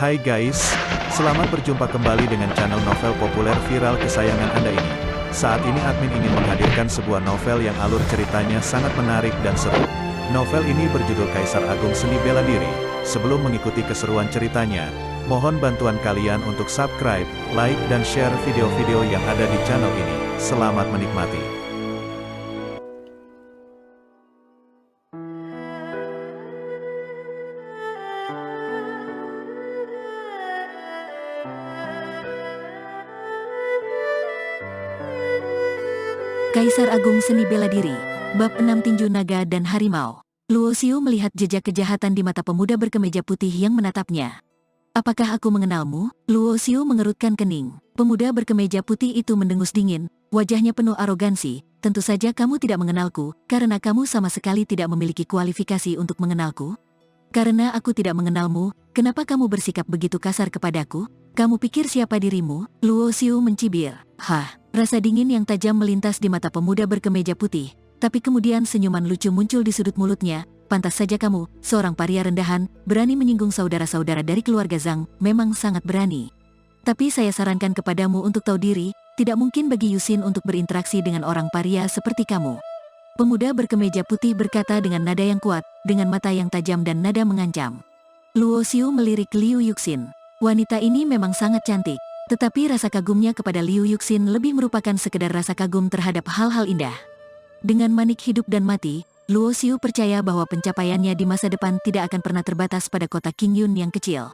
Hai guys, selamat berjumpa kembali dengan channel novel populer viral kesayangan Anda ini. Saat ini admin ingin menghadirkan sebuah novel yang alur ceritanya sangat menarik dan seru. Novel ini berjudul Kaisar Agung Seni Bela Diri. Sebelum mengikuti keseruan ceritanya, mohon bantuan kalian untuk subscribe, like, dan share video-video yang ada di channel ini. Selamat menikmati. Kaisar Agung Seni Bela Diri, Bab 6 Tinju Naga dan Harimau. Luo Xiu melihat jejak kejahatan di mata pemuda berkemeja putih yang menatapnya. "Apakah aku mengenalmu?" Luo Xiu mengerutkan kening. Pemuda berkemeja putih itu mendengus dingin, wajahnya penuh arogansi. "Tentu saja kamu tidak mengenalku, karena kamu sama sekali tidak memiliki kualifikasi untuk mengenalku. Karena aku tidak mengenalmu, kenapa kamu bersikap begitu kasar kepadaku? Kamu pikir siapa dirimu?" Luo Xiu mencibir. "Hah?" Rasa dingin yang tajam melintas di mata pemuda berkemeja putih, tapi kemudian senyuman lucu muncul di sudut mulutnya. "Pantas saja kamu, seorang paria rendahan, berani menyinggung saudara-saudara dari keluarga Zhang, memang sangat berani. Tapi saya sarankan kepadamu untuk tahu diri, tidak mungkin bagi Yusin untuk berinteraksi dengan orang paria seperti kamu." Pemuda berkemeja putih berkata dengan nada yang kuat, dengan mata yang tajam dan nada mengancam. Luo Xiu melirik Liu Yuxin. Wanita ini memang sangat cantik. Tetapi rasa kagumnya kepada Liu Yuxin lebih merupakan sekedar rasa kagum terhadap hal-hal indah. Dengan manik hidup dan mati, Luo Xiu percaya bahwa pencapaiannya di masa depan tidak akan pernah terbatas pada kota Qingyun yang kecil.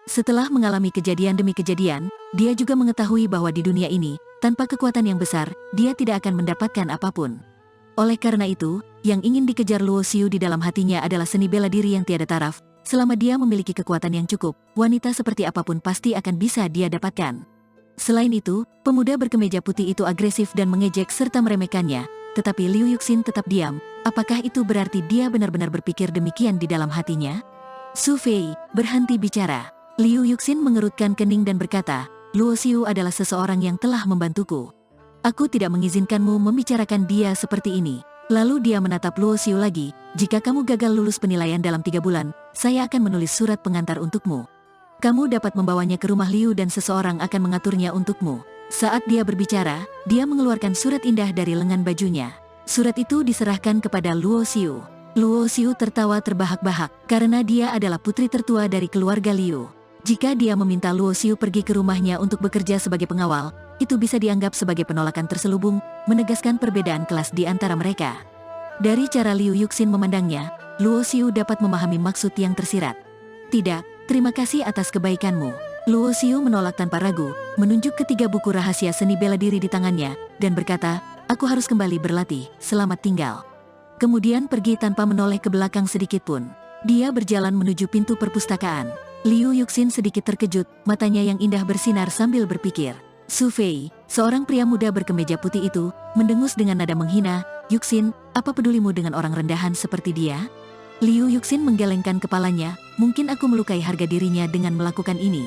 Setelah mengalami kejadian demi kejadian, dia juga mengetahui bahwa di dunia ini, tanpa kekuatan yang besar, dia tidak akan mendapatkan apapun. Oleh karena itu, yang ingin dikejar Luo Xiu di dalam hatinya adalah seni bela diri yang tiada taraf. Selama dia memiliki kekuatan yang cukup, wanita seperti apapun pasti akan bisa dia dapatkan. Selain itu, pemuda berkemeja putih itu agresif dan mengejek serta meremehkannya, tetapi Liu Yuxin tetap diam. Apakah itu berarti dia benar-benar berpikir demikian di dalam hatinya? "Su Fei, berhenti bicara." Liu Yuxin mengerutkan kening dan berkata, "Luo Xiu adalah seseorang yang telah membantuku. Aku tidak mengizinkanmu membicarakan dia seperti ini." Lalu dia menatap Luo Xiu lagi, "Jika kamu gagal lulus penilaian dalam 3 bulan, saya akan menulis surat pengantar untukmu. Kamu dapat membawanya ke rumah Liu dan seseorang akan mengaturnya untukmu." Saat dia berbicara, dia mengeluarkan surat indah dari lengan bajunya. Surat itu diserahkan kepada Luo Xiu. Luo Xiu tertawa terbahak-bahak, karena dia adalah putri tertua dari keluarga Liu. Jika dia meminta Luo Xiu pergi ke rumahnya untuk bekerja sebagai pengawal, itu bisa dianggap sebagai penolakan terselubung, menegaskan perbedaan kelas di antara mereka. Dari cara Liu Yuxin memandangnya, Luo Xiu dapat memahami maksud yang tersirat. "Tidak, terima kasih atas kebaikanmu." Luo Xiu menolak tanpa ragu, menunjuk ketiga buku rahasia seni bela diri di tangannya, dan berkata, "Aku harus kembali berlatih, selamat tinggal." Kemudian pergi tanpa menoleh ke belakang sedikit pun. Dia berjalan menuju pintu perpustakaan. Liu Yuxin sedikit terkejut, matanya yang indah bersinar sambil berpikir. Su Fei, seorang pria muda berkemeja putih itu, mendengus dengan nada menghina, "Yuxin, apa pedulimu dengan orang rendahan seperti dia?" Liu Yuxin menggelengkan kepalanya, "Mungkin aku melukai harga dirinya dengan melakukan ini."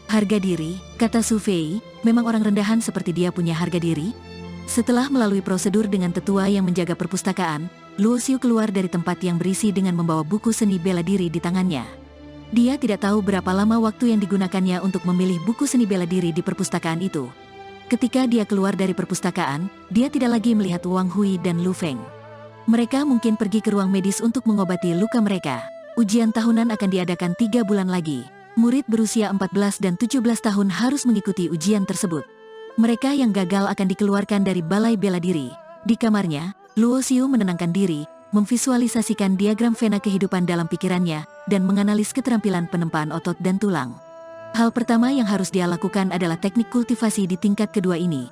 "Harga diri," kata Su Fei, "memang orang rendahan seperti dia punya harga diri?" Setelah melalui prosedur dengan tetua yang menjaga perpustakaan, Luo Xiu keluar dari tempat yang berisi dengan membawa buku seni bela diri di tangannya. Dia tidak tahu berapa lama waktu yang digunakannya untuk memilih buku seni bela diri di perpustakaan itu. Ketika dia keluar dari perpustakaan, dia tidak lagi melihat Wang Hui dan Lu Feng. Mereka mungkin pergi ke ruang medis untuk mengobati luka mereka. Ujian tahunan akan diadakan 3 bulan lagi. Murid berusia 14 dan 17 tahun harus mengikuti ujian tersebut. Mereka yang gagal akan dikeluarkan dari balai bela diri. Di kamarnya, Luo Xiu menenangkan diri, memvisualisasikan diagram vena kehidupan dalam pikirannya, dan menganalisis keterampilan penempaan otot dan tulang. Hal pertama yang harus dia lakukan adalah teknik kultivasi di tingkat kedua ini.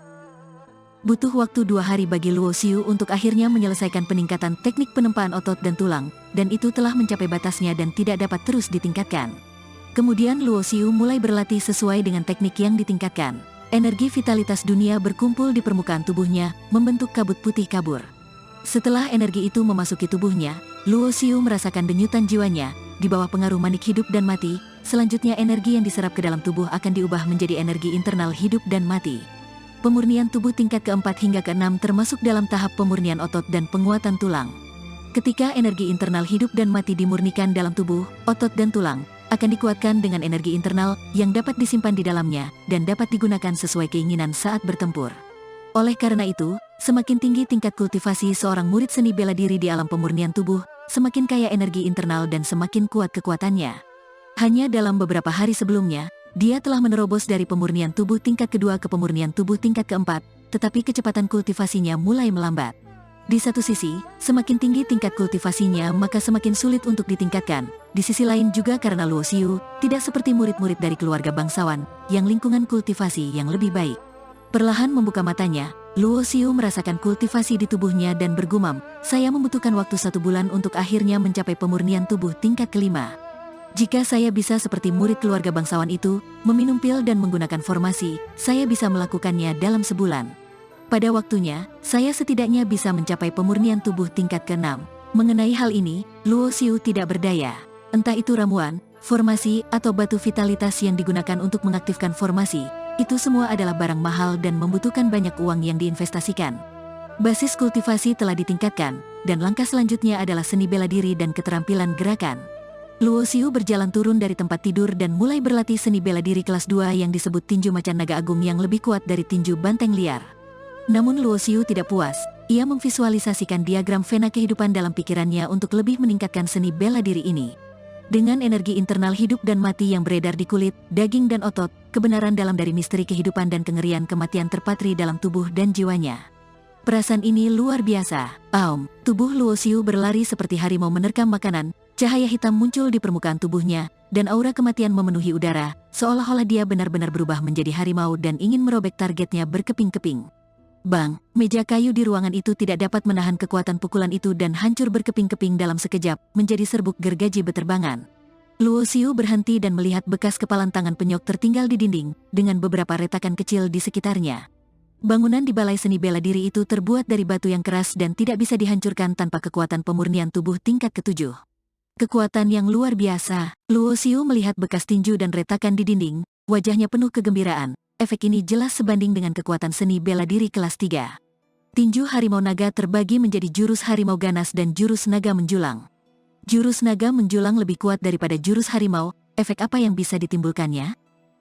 Butuh waktu 2 hari bagi Luo Xiu untuk akhirnya menyelesaikan peningkatan teknik penempaan otot dan tulang, dan itu telah mencapai batasnya dan tidak dapat terus ditingkatkan. Kemudian Luo Xiu mulai berlatih sesuai dengan teknik yang ditingkatkan. Energi vitalitas dunia berkumpul di permukaan tubuhnya, membentuk kabut putih kabur. Setelah energi itu memasuki tubuhnya, Luo Xiu merasakan denyutan jiwanya, di bawah pengaruh manik hidup dan mati. Selanjutnya energi yang diserap ke dalam tubuh akan diubah menjadi energi internal hidup dan mati. Pemurnian tubuh tingkat keempat hingga keenam termasuk dalam tahap pemurnian otot dan penguatan tulang. Ketika energi internal hidup dan mati dimurnikan dalam tubuh, otot dan tulang, akan dikuatkan dengan energi internal yang dapat disimpan di dalamnya dan dapat digunakan sesuai keinginan saat bertempur. Oleh karena itu, semakin tinggi tingkat kultivasi seorang murid seni bela diri di alam pemurnian tubuh, semakin kaya energi internal dan semakin kuat kekuatannya. Hanya dalam beberapa hari sebelumnya, dia telah menerobos dari pemurnian tubuh tingkat kedua ke pemurnian tubuh tingkat keempat, tetapi kecepatan kultivasinya mulai melambat. Di satu sisi, semakin tinggi tingkat kultivasinya maka semakin sulit untuk ditingkatkan. Di sisi lain juga karena Luo Xiu tidak seperti murid-murid dari keluarga bangsawan, yang lingkungan kultivasi yang lebih baik. Perlahan membuka matanya, Luo Xiu merasakan kultivasi di tubuhnya dan bergumam, saya membutuhkan waktu 1 bulan untuk akhirnya mencapai pemurnian tubuh tingkat kelima. Jika saya bisa seperti murid keluarga bangsawan itu, meminum pil dan menggunakan formasi, saya bisa melakukannya dalam sebulan. Pada waktunya, saya setidaknya bisa mencapai pemurnian tubuh tingkat ke-6. Mengenai hal ini, Luo Xiu tidak berdaya. Entah itu ramuan, formasi, atau batu vitalitas yang digunakan untuk mengaktifkan formasi, itu semua adalah barang mahal dan membutuhkan banyak uang yang diinvestasikan. Basis kultivasi telah ditingkatkan, dan langkah selanjutnya adalah seni bela diri dan keterampilan gerakan. Luo Xiu berjalan turun dari tempat tidur dan mulai berlatih seni bela diri kelas 2 yang disebut tinju macan naga agung yang lebih kuat dari tinju banteng liar. Namun Luo Xiu tidak puas, ia memvisualisasikan diagram vena kehidupan dalam pikirannya untuk lebih meningkatkan seni bela diri ini. Dengan energi internal hidup dan mati yang beredar di kulit, daging dan otot, kebenaran dalam dari misteri kehidupan dan kengerian kematian terpatri dalam tubuh dan jiwanya. Perasaan ini luar biasa. Aum, tubuh Luo Xiu berlari seperti harimau menerkam makanan, cahaya hitam muncul di permukaan tubuhnya, dan aura kematian memenuhi udara, seolah-olah dia benar-benar berubah menjadi harimau dan ingin merobek targetnya berkeping-keping. Bang, meja kayu di ruangan itu tidak dapat menahan kekuatan pukulan itu dan hancur berkeping-keping dalam sekejap, menjadi serbuk gergaji beterbangan. Luo Xiu berhenti dan melihat bekas kepalan tangan penyok tertinggal di dinding, dengan beberapa retakan kecil di sekitarnya. Bangunan di balai seni bela diri itu terbuat dari batu yang keras dan tidak bisa dihancurkan tanpa kekuatan pemurnian tubuh tingkat ke-7. Kekuatan yang luar biasa. Luo Xiu melihat bekas tinju dan retakan di dinding, wajahnya penuh kegembiraan. Efek ini jelas sebanding dengan kekuatan seni bela diri kelas 3. Tinju harimau naga terbagi menjadi jurus harimau ganas dan jurus naga menjulang. Jurus naga menjulang lebih kuat daripada jurus harimau, efek apa yang bisa ditimbulkannya?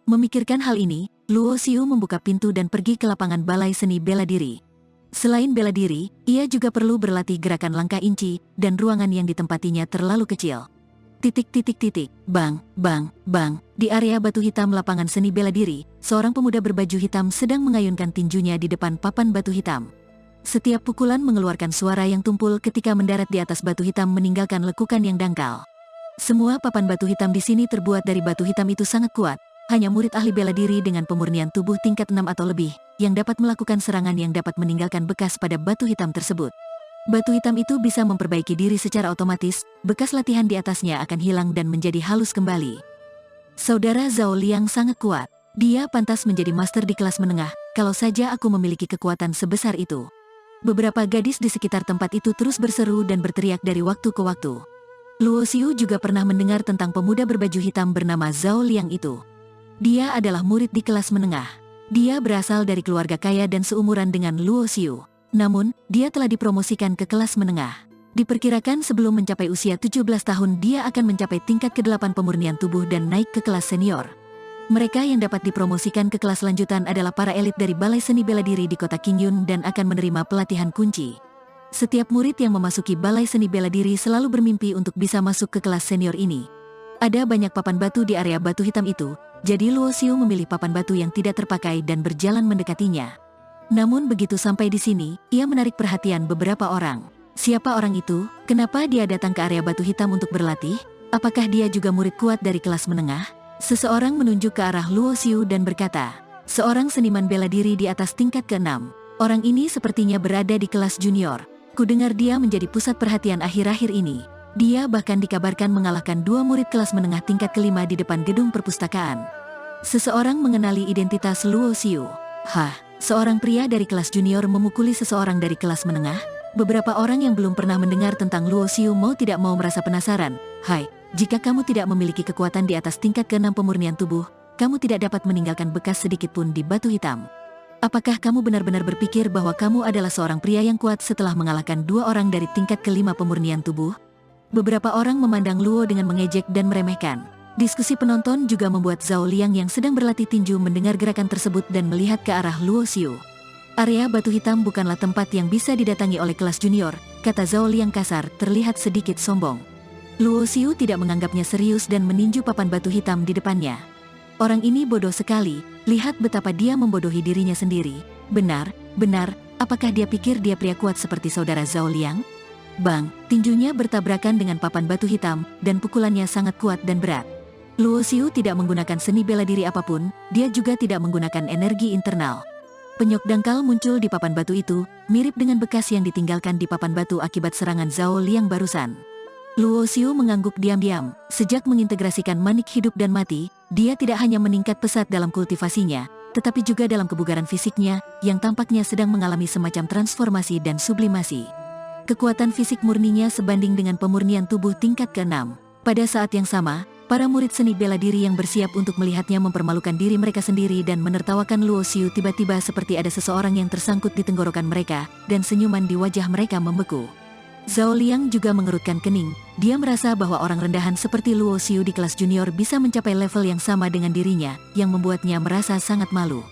Memikirkan hal ini, Luo Xiu membuka pintu dan pergi ke lapangan balai seni bela diri. Selain bela diri, ia juga perlu berlatih gerakan langkah inci, dan ruangan yang ditempatinya terlalu kecil. Bang, bang, bang, di area batu hitam lapangan seni bela diri, seorang pemuda berbaju hitam sedang mengayunkan tinjunya di depan papan batu hitam. Setiap pukulan mengeluarkan suara yang tumpul ketika mendarat di atas batu hitam meninggalkan lekukan yang dangkal. Semua papan batu hitam di sini terbuat dari batu hitam itu sangat kuat, hanya murid ahli bela diri dengan pemurnian tubuh tingkat 6 atau lebih, yang dapat melakukan serangan yang dapat meninggalkan bekas pada batu hitam tersebut. Batu hitam itu bisa memperbaiki diri secara otomatis, bekas latihan di atasnya akan hilang dan menjadi halus kembali. Saudara Zhao Liang sangat kuat. Dia pantas menjadi master di kelas menengah, kalau saja aku memiliki kekuatan sebesar itu. Beberapa gadis di sekitar tempat itu terus berseru dan berteriak dari waktu ke waktu. Luo Xiu juga pernah mendengar tentang pemuda berbaju hitam bernama Zhao Liang itu. Dia adalah murid di kelas menengah. Dia berasal dari keluarga kaya dan seumuran dengan Luo Xiu. Namun, dia telah dipromosikan ke kelas menengah. Diperkirakan sebelum mencapai usia 17 tahun dia akan mencapai tingkat ke-8 pemurnian tubuh dan naik ke kelas senior. Mereka yang dapat dipromosikan ke kelas lanjutan adalah para elit dari balai seni bela diri di kota Qingyun dan akan menerima pelatihan kunci. Setiap murid yang memasuki balai seni bela diri selalu bermimpi untuk bisa masuk ke kelas senior ini. Ada banyak papan batu di area batu hitam itu, jadi Luo Xiu memilih papan batu yang tidak terpakai dan berjalan mendekatinya. Namun begitu sampai di sini, ia menarik perhatian beberapa orang. Siapa orang itu? Kenapa dia datang ke area batu hitam untuk berlatih? Apakah dia juga murid kuat dari kelas menengah? Seseorang menunjuk ke arah Luo Xiu dan berkata, seorang seniman bela diri di atas tingkat ke-6. Orang ini sepertinya berada di kelas junior. Kudengar dia menjadi pusat perhatian akhir-akhir ini. Dia bahkan dikabarkan mengalahkan 2 murid kelas menengah tingkat ke-5 di depan gedung perpustakaan. Seseorang mengenali identitas Luo Xiu. Seorang pria dari kelas junior memukuli seseorang dari kelas menengah. Beberapa orang yang belum pernah mendengar tentang Luo Xiu mau tidak mau merasa penasaran. Jika kamu tidak memiliki kekuatan di atas tingkat ke-6 pemurnian tubuh, kamu tidak dapat meninggalkan bekas sedikit pun di batu hitam. Apakah kamu benar-benar berpikir bahwa kamu adalah seorang pria yang kuat setelah mengalahkan 2 orang dari tingkat ke-5 pemurnian tubuh? Beberapa orang memandang Luo dengan mengejek dan meremehkan. Diskusi penonton juga membuat Zhao Liang yang sedang berlatih tinju mendengar gerakan tersebut dan melihat ke arah Luo Xiu. Area batu hitam bukanlah tempat yang bisa didatangi oleh kelas junior, kata Zhao Liang kasar, terlihat sedikit sombong. Luo Xiu tidak menganggapnya serius dan meninju papan batu hitam di depannya. Orang ini bodoh sekali, lihat betapa dia membodohi dirinya sendiri. Benar, apakah dia pikir dia pria kuat seperti saudara Zhao Liang? Bang, tinjunya bertabrakan dengan papan batu hitam, dan pukulannya sangat kuat dan berat. Luo Xiu tidak menggunakan seni bela diri apapun, dia juga tidak menggunakan energi internal. Penyok dangkal muncul di papan batu itu, mirip dengan bekas yang ditinggalkan di papan batu akibat serangan Zhao Liang barusan. Luo Xiu mengangguk diam-diam. Sejak mengintegrasikan manik hidup dan mati, dia tidak hanya meningkat pesat dalam kultivasinya, tetapi juga dalam kebugaran fisiknya, yang tampaknya sedang mengalami semacam transformasi dan sublimasi. Kekuatan fisik murninya sebanding dengan pemurnian tubuh tingkat ke-6. Pada saat yang sama, para murid seni bela diri yang bersiap untuk melihatnya mempermalukan diri mereka sendiri dan menertawakan Luo Xiu tiba-tiba seperti ada seseorang yang tersangkut di tenggorokan mereka, dan senyuman di wajah mereka membeku. Zhao Liang juga mengerutkan kening, dia merasa bahwa orang rendahan seperti Luo Xiu di kelas junior bisa mencapai level yang sama dengan dirinya, yang membuatnya merasa sangat malu.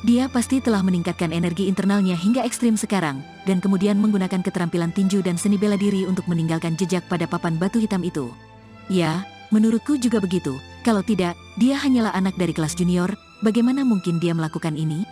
Dia pasti telah meningkatkan energi internalnya hingga ekstrim sekarang, dan kemudian menggunakan keterampilan tinju dan seni bela diri untuk meninggalkan jejak pada papan batu hitam itu. Ya, menurutku juga begitu, kalau tidak, dia hanyalah anak dari kelas junior, bagaimana mungkin dia melakukan ini?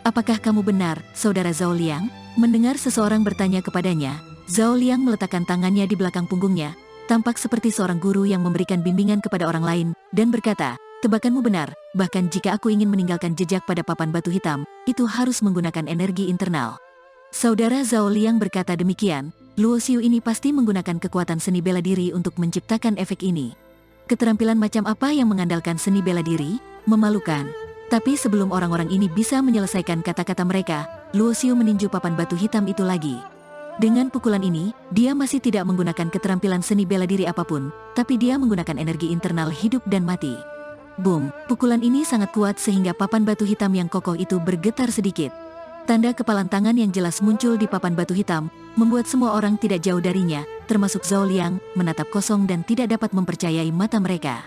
Apakah kamu benar, saudara Zhao Liang? Mendengar seseorang bertanya kepadanya, Zhao Liang meletakkan tangannya di belakang punggungnya, tampak seperti seorang guru yang memberikan bimbingan kepada orang lain, dan berkata, tebakanmu benar, bahkan jika aku ingin meninggalkan jejak pada papan batu hitam, itu harus menggunakan energi internal. Saudara Zhao Liang berkata demikian, Luo Xiu ini pasti menggunakan kekuatan seni bela diri untuk menciptakan efek ini. Keterampilan macam apa yang mengandalkan seni bela diri? Memalukan. Tapi sebelum orang-orang ini bisa menyelesaikan kata-kata mereka, Luo Xiu meninju papan batu hitam itu lagi. Dengan pukulan ini, dia masih tidak menggunakan keterampilan seni bela diri apapun, tapi dia menggunakan energi internal hidup dan mati. Boom, pukulan ini sangat kuat sehingga papan batu hitam yang kokoh itu bergetar sedikit. Tanda kepalan tangan yang jelas muncul di papan batu hitam, membuat semua orang tidak jauh darinya, termasuk Zhao Liang, menatap kosong dan tidak dapat mempercayai mata mereka.